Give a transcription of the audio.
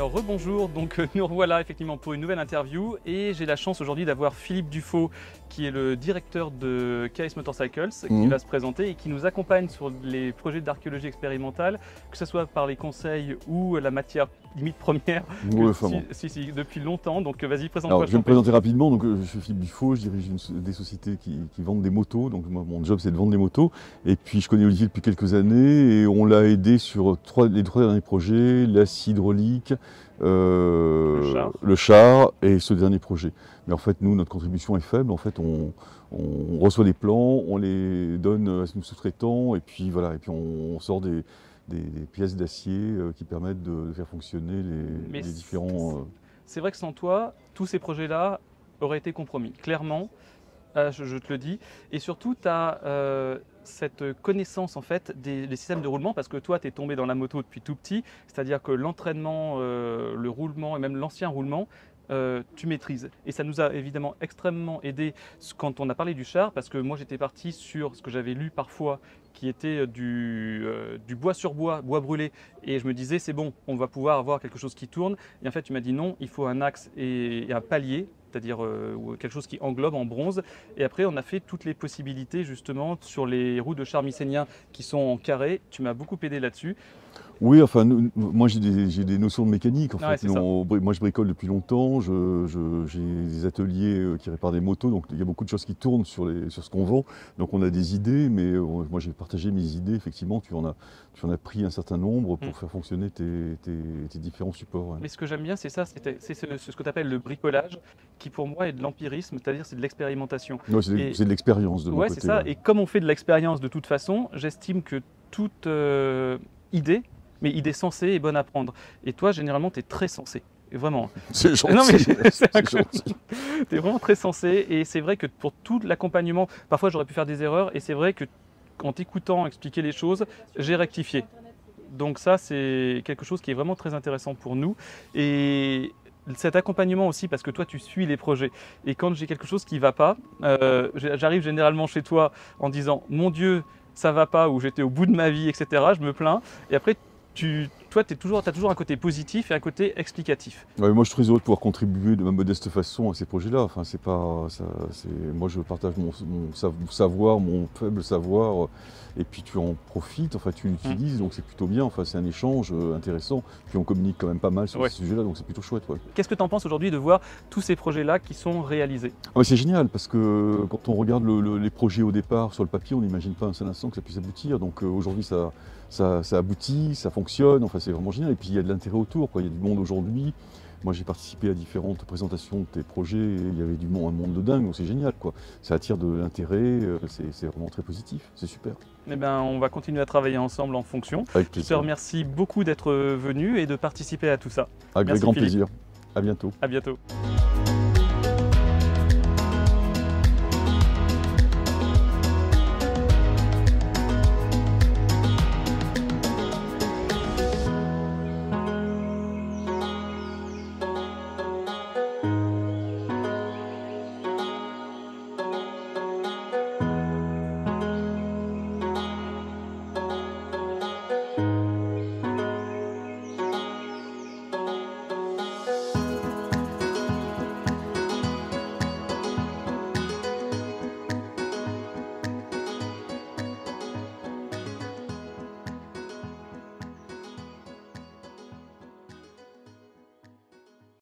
Alors rebonjour, donc nous revoilà effectivement pour une nouvelle interview et j'ai la chance aujourd'hui d'avoir Philippe Dufaux qui est le directeur de KS Motorcycles qui va se présenter et qui nous accompagne sur les projets d'archéologie expérimentale, que ce soit par les conseils ou la matière limite première, depuis longtemps. Donc vas-y, présente-toi. Je vais me présenter rapidement. Donc, je suis Philippe Dufaux, je dirige des sociétés qui vendent des motos. Donc moi, mon job c'est de vendre des motos. Et puis je connais Olivier depuis quelques années et on l'a aidé sur les trois derniers projets, l'acide hydraulique, le char et ce dernier projet. Mais en fait, nous, notre contribution est faible. En fait, on reçoit des plans, on les donne à nos sous-traitants et puis voilà, et puis on sort des pièces d'acier qui permettent de faire fonctionner les différents... C'est vrai que sans toi, tous ces projets-là auraient été compromis, clairement, je te le dis. Et surtout, tu as cette connaissance en fait des systèmes de roulement, parce que toi, tu es tombé dans la moto depuis tout petit, c'est-à-dire que l'entraînement, le roulement et même l'ancien roulement, tu maîtrises. Et ça nous a évidemment extrêmement aidé quand on a parlé du char, parce que moi j'étais parti sur ce que j'avais lu parfois, qui était du bois sur bois, bois brûlé, et je me disais c'est bon, on va pouvoir avoir quelque chose qui tourne, et en fait tu m'as dit non, il faut un axe et un palier, c'est-à-dire quelque chose qui englobe en bronze, et après on a fait toutes les possibilités justement sur les roues de char mycénien qui sont en carré, tu m'as beaucoup aidé là-dessus. Oui, enfin, moi j'ai des notions de mécanique. En fait. Ouais, moi je bricole depuis longtemps, j'ai des ateliers qui réparent des motos, donc il y a beaucoup de choses qui tournent sur ce qu'on vend. Donc on a des idées, mais moi j'ai partagé mes idées, effectivement, tu en as pris un certain nombre pour faire fonctionner tes différents supports. Ouais. Mais ce que j'aime bien, c'est ça, c'est ce que tu appelles le bricolage, qui pour moi est de l'empirisme, c'est-à-dire c'est de l'expérimentation. Ouais, c'est de l'expérience de mon côté. C'est ça, ouais. Et comme on fait de l'expérience de toute façon, j'estime que toute idée, mais idée sensée est bonne à prendre. Et toi, généralement, tu es très sensé. Vraiment. C'est gentil. Non, mais c'est gentil. Tu es vraiment très sensé. Et c'est vrai que pour tout l'accompagnement, parfois j'aurais pu faire des erreurs. Et c'est vrai que en t'écoutant expliquer les choses, j'ai rectifié. Donc ça, c'est quelque chose qui est vraiment très intéressant pour nous. Et cet accompagnement aussi, parce que toi, tu suis les projets. Et quand j'ai quelque chose qui ne va pas, j'arrive généralement chez toi en disant « Mon Dieu, ça ne va pas » ou « J'étais au bout de ma vie, etc. » Je me plains. Et après, toi, tu as toujours un côté positif et un côté explicatif. Ouais, moi, je suis très heureux de pouvoir contribuer de ma modeste façon à ces projets-là. Enfin, moi, je partage mon savoir, mon faible savoir, et puis tu en profites, enfin, tu l'utilises, donc c'est plutôt bien. Enfin, c'est un échange intéressant. Puis on communique quand même pas mal sur ce sujet-là, donc c'est plutôt chouette. Ouais. Qu'est-ce que tu en penses aujourd'hui de voir tous ces projets-là qui sont réalisés? C'est génial, parce que quand on regarde les projets au départ sur le papier, on n'imagine pas un seul instant que ça puisse aboutir. Donc aujourd'hui, ça aboutit, ça fonctionne, enfin c'est vraiment génial. Et puis il y a de l'intérêt autour, quoi. Il y a du monde aujourd'hui. Moi j'ai participé à différentes présentations de tes projets et il y avait un monde de dingue, donc c'est génial, quoi. Ça attire de l'intérêt, c'est vraiment très positif, c'est super. Eh ben, on va continuer à travailler ensemble en fonction. Avec plaisir. Je te remercie beaucoup d'être venu et de participer à tout ça. Avec grand plaisir. À bientôt. À bientôt.